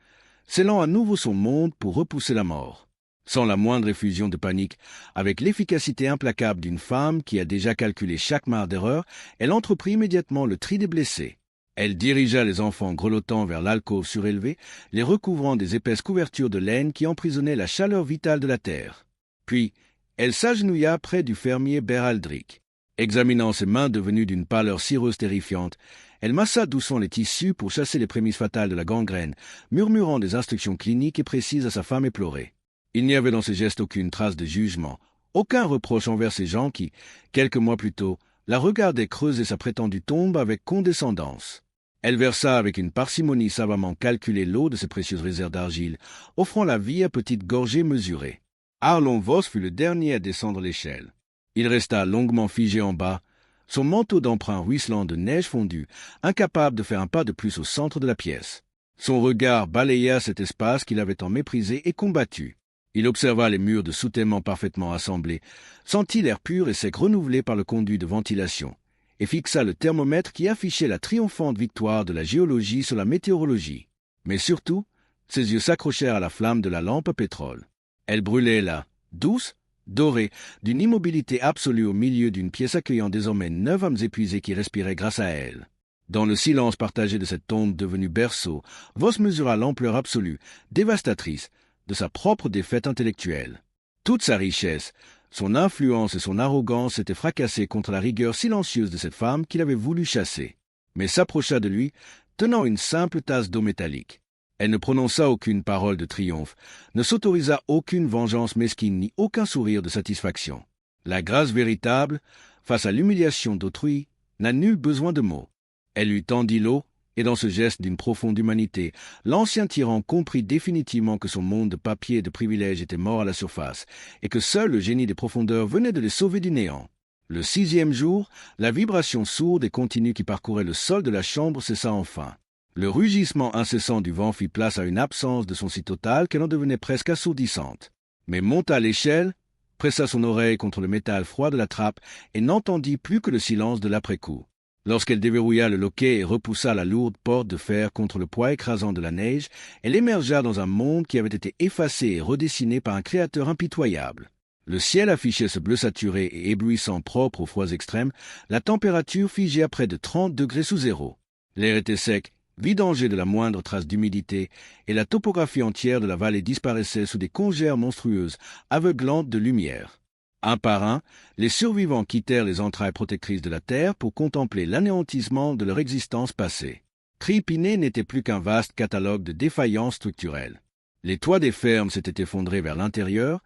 scellant à nouveau son monde pour repousser la mort. Sans la moindre effusion de panique, avec l'efficacité implacable d'une femme qui a déjà calculé chaque marge d'erreur, elle entreprit immédiatement le tri des blessés. Elle dirigea les enfants grelottants vers l'alcôve surélevée, les recouvrant des épaisses couvertures de laine qui emprisonnaient la chaleur vitale de la terre. Puis, elle s'agenouilla près du fermier Beraldric. Examinant ses mains devenues d'une pâleur cireuse terrifiante, elle massa doucement les tissus pour chasser les prémices fatales de la gangrène, murmurant des instructions cliniques et précises à sa femme éplorée. Il n'y avait dans ses gestes aucune trace de jugement, aucun reproche envers ces gens qui, quelques mois plus tôt, la regardaient creuser sa prétendue tombe avec condescendance. Elle versa avec une parcimonie savamment calculée l'eau de ses précieuses réserves d'argile, offrant la vie à petites gorgées mesurées. Arlon Voss fut le dernier à descendre l'échelle. Il resta longuement figé en bas, son manteau d'emprunt ruisselant de neige fondue, incapable de faire un pas de plus au centre de la pièce. Son regard balaya cet espace qu'il avait tant méprisé et combattu. Il observa les murs de soutènement parfaitement assemblés, sentit l'air pur et sec renouvelé par le conduit de ventilation, et fixa le thermomètre qui affichait la triomphante victoire de la géologie sur la météorologie. Mais surtout, ses yeux s'accrochèrent à la flamme de la lampe à pétrole. Elle brûlait là, douce, dorée, d'une immobilité absolue au milieu d'une pièce accueillant désormais 9 âmes épuisées qui respiraient grâce à elle. Dans le silence partagé de cette tombe devenue berceau, Voss mesura l'ampleur absolue, dévastatrice, de sa propre défaite intellectuelle. Toute sa richesse, son influence et son arrogance s'étaient fracassées contre la rigueur silencieuse de cette femme qu'il avait voulu chasser. Mais s'approcha de lui, tenant une simple tasse d'eau métallique. Elle ne prononça aucune parole de triomphe, ne s'autorisa aucune vengeance mesquine ni aucun sourire de satisfaction. La grâce véritable, face à l'humiliation d'autrui, n'a nul besoin de mots. Elle lui tendit l'eau, et dans ce geste d'une profonde humanité, l'ancien tyran comprit définitivement que son monde de papier et de privilèges était mort à la surface, et que seul le génie des profondeurs venait de les sauver du néant. Le 6e jour, la vibration sourde et continue qui parcourait le sol de la chambre cessa enfin. Le rugissement incessant du vent fit place à une absence de son si totale qu'elle en devenait presque assourdissante. Mais monta l'échelle, pressa son oreille contre le métal froid de la trappe et n'entendit plus que le silence de l'après-coup. Lorsqu'elle déverrouilla le loquet et repoussa la lourde porte de fer contre le poids écrasant de la neige, elle émergea dans un monde qui avait été effacé et redessiné par un créateur impitoyable. Le ciel affichait ce bleu saturé et éblouissant propre aux froids extrêmes, la température figée à près de 30 degrés sous zéro. L'air était sec, vidangé de la moindre trace d'humidité, et la topographie entière de la vallée disparaissait sous des congères monstrueuses, aveuglantes de lumière. Un par un, les survivants quittèrent les entrailles protectrices de la terre pour contempler l'anéantissement de leur existence passée. Tripiné n'était plus qu'un vaste catalogue de défaillances structurelles. Les toits des fermes s'étaient effondrés vers l'intérieur,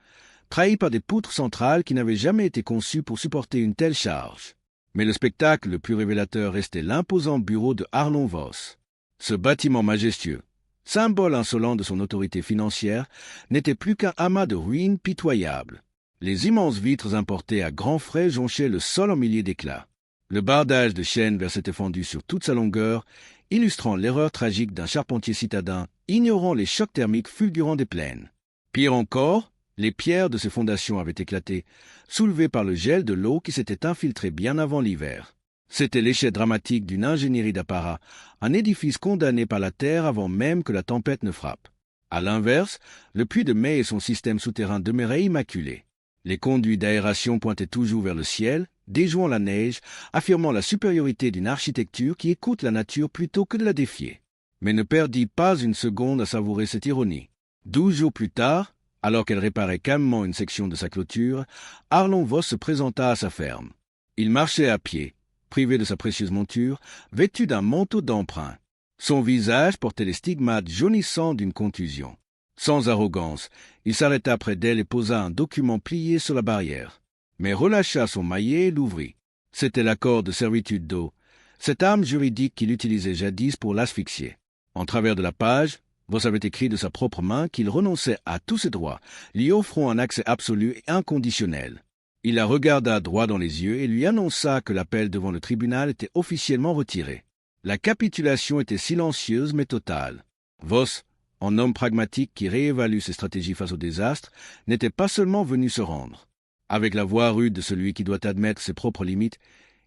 trahis par des poutres centrales qui n'avaient jamais été conçues pour supporter une telle charge. Mais le spectacle le plus révélateur restait l'imposant bureau de Arlon Voss. Ce bâtiment majestueux, symbole insolent de son autorité financière, n'était plus qu'un amas de ruines pitoyables. Les immenses vitres importées à grands frais jonchaient le sol en milliers d'éclats. Le bardage de chêne s'était fendu sur toute sa longueur, illustrant l'erreur tragique d'un charpentier citadin ignorant les chocs thermiques fulgurants des plaines. Pire encore, les pierres de ses fondations avaient éclaté, soulevées par le gel de l'eau qui s'était infiltré bien avant l'hiver. C'était l'échec dramatique d'une ingénierie d'apparat, un édifice condamné par la terre avant même que la tempête ne frappe. À l'inverse, le puits de May et son système souterrain demeuraient immaculés. Les conduits d'aération pointaient toujours vers le ciel, déjouant la neige, affirmant la supériorité d'une architecture qui écoute la nature plutôt que de la défier. Mais ne perdit pas une seconde à savourer cette ironie. 12 jours plus tard, alors qu'elle réparait calmement une section de sa clôture, Arlon Voss se présenta à sa ferme. Il marchait à pied, privé de sa précieuse monture, vêtu d'un manteau d'emprunt. Son visage portait les stigmates jaunissants d'une contusion. Sans arrogance, il s'arrêta près d'elle et posa un document plié sur la barrière. Mais relâcha son maillet et l'ouvrit. C'était l'accord de servitude d'eau, cette arme juridique qu'il utilisait jadis pour l'asphyxier. En travers de la page, Voss avait écrit de sa propre main qu'il renonçait à tous ses droits, lui offrant un accès absolu et inconditionnel. Il la regarda droit dans les yeux et lui annonça que l'appel devant le tribunal était officiellement retiré. La capitulation était silencieuse mais totale. Voss, en homme pragmatique qui réévalue ses stratégies face au désastre, n'était pas seulement venu se rendre. Avec la voix rude de celui qui doit admettre ses propres limites,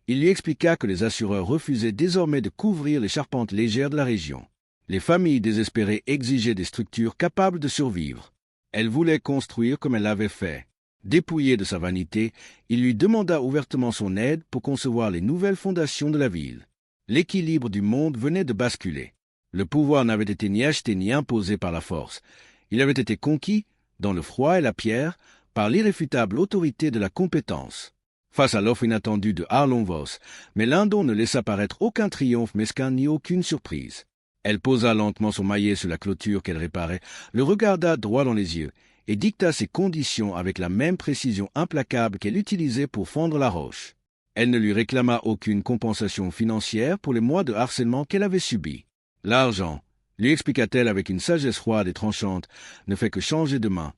il lui expliqua que les assureurs refusaient désormais de couvrir les charpentes légères de la région. Les familles désespérées exigeaient des structures capables de survivre. Elles voulaient construire comme elle l'avait fait. Dépouillé de sa vanité, il lui demanda ouvertement son aide pour concevoir les nouvelles fondations de la ville. L'équilibre du monde venait de basculer. Le pouvoir n'avait été ni acheté ni imposé par la force. Il avait été conquis, dans le froid et la pierre, par l'irréfutable autorité de la compétence. Face à l'offre inattendue de Arlon Voss, mais Lindon ne laissa paraître aucun triomphe mesquin ni aucune surprise. Elle posa lentement son maillet sur la clôture qu'elle réparait, le regarda droit dans les yeux, et dicta ses conditions avec la même précision implacable qu'elle utilisait pour fendre la roche. Elle ne lui réclama aucune compensation financière pour les mois de harcèlement qu'elle avait subis. L'argent, lui expliqua-t-elle avec une sagesse froide et tranchante, ne fait que changer de main,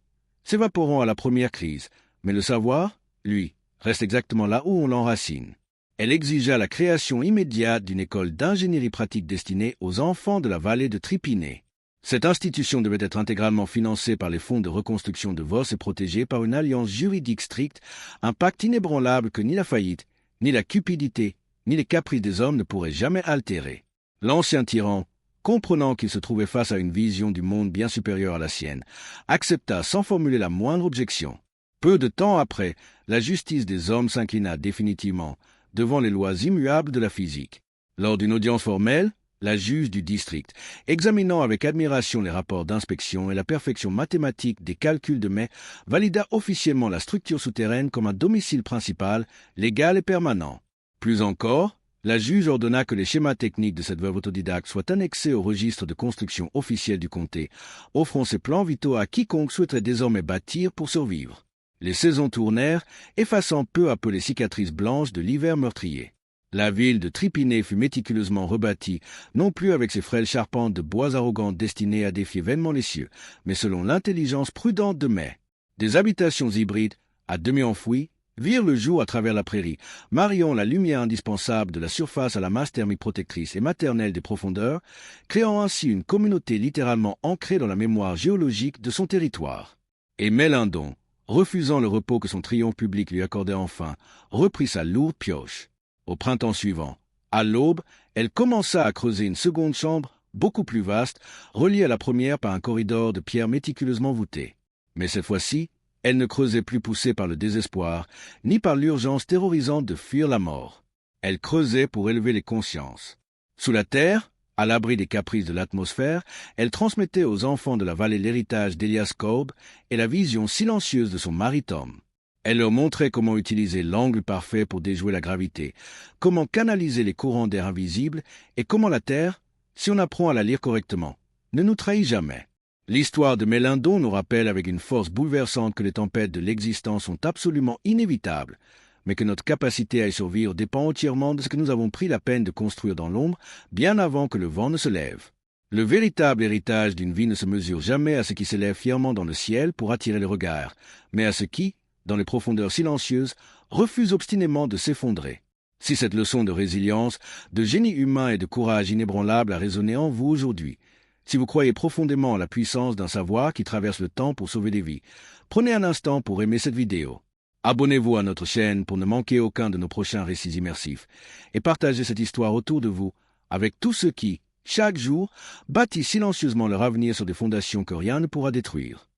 s'évaporant à la première crise, mais le savoir, lui, reste exactement là où on l'enracine. Elle exigea la création immédiate d'une école d'ingénierie pratique destinée aux enfants de la vallée de Tripiné. Cette institution devait être intégralement financée par les fonds de reconstruction de Voss et protégée par une alliance juridique stricte, un pacte inébranlable que ni la faillite, ni la cupidité, ni les caprices des hommes ne pourraient jamais altérer. L'ancien tyran, comprenant qu'il se trouvait face à une vision du monde bien supérieure à la sienne, accepta sans formuler la moindre objection. Peu de temps après, la justice des hommes s'inclina définitivement devant les lois immuables de la physique. Lors d'une audience formelle, la juge du district, examinant avec admiration les rapports d'inspection et la perfection mathématique des calculs de May, valida officiellement la structure souterraine comme un domicile principal, légal et permanent. Plus encore, la juge ordonna que les schémas techniques de cette veuve autodidacte soient annexés au registre de construction officiel du comté, offrant ses plans vitaux à quiconque souhaiterait désormais bâtir pour survivre. Les saisons tournèrent, effaçant peu à peu les cicatrices blanches de l'hiver meurtrier. La ville de Tripiné fut méticuleusement rebâtie, non plus avec ses frêles charpentes de bois arrogantes destinées à défier vainement les cieux, mais selon l'intelligence prudente de May. Des habitations hybrides, à demi enfouies, virent le jour à travers la prairie, mariant la lumière indispensable de la surface à la masse thermique protectrice et maternelle des profondeurs, créant ainsi une communauté littéralement ancrée dans la mémoire géologique de son territoire. Et Mélindon, refusant le repos que son triomphe public lui accordait enfin, reprit sa lourde pioche. Au printemps suivant, à l'aube, elle commença à creuser une seconde chambre, beaucoup plus vaste, reliée à la première par un corridor de pierre méticuleusement voûté. Mais cette fois-ci, elle ne creusait plus poussée par le désespoir, ni par l'urgence terrorisante de fuir la mort. Elle creusait pour élever les consciences. Sous la terre, à l'abri des caprices de l'atmosphère, elle transmettait aux enfants de la vallée l'héritage d'Elias Kolb et la vision silencieuse de son mari Tom. Elle leur montrait comment utiliser l'angle parfait pour déjouer la gravité, comment canaliser les courants d'air invisibles et comment la Terre, si on apprend à la lire correctement, ne nous trahit jamais. L'histoire de Mélindon nous rappelle avec une force bouleversante que les tempêtes de l'existence sont absolument inévitables, mais que notre capacité à y survivre dépend entièrement de ce que nous avons pris la peine de construire dans l'ombre bien avant que le vent ne se lève. Le véritable héritage d'une vie ne se mesure jamais à ce qui s'élève fièrement dans le ciel pour attirer le regard, mais à ce qui, dans les profondeurs silencieuses, refuse obstinément de s'effondrer. Si cette leçon de résilience, de génie humain et de courage inébranlable a résonné en vous aujourd'hui, si vous croyez profondément à la puissance d'un savoir qui traverse le temps pour sauver des vies, prenez un instant pour aimer cette vidéo. Abonnez-vous à notre chaîne pour ne manquer aucun de nos prochains récits immersifs et partagez cette histoire autour de vous avec tous ceux qui, chaque jour, bâtissent silencieusement leur avenir sur des fondations que rien ne pourra détruire.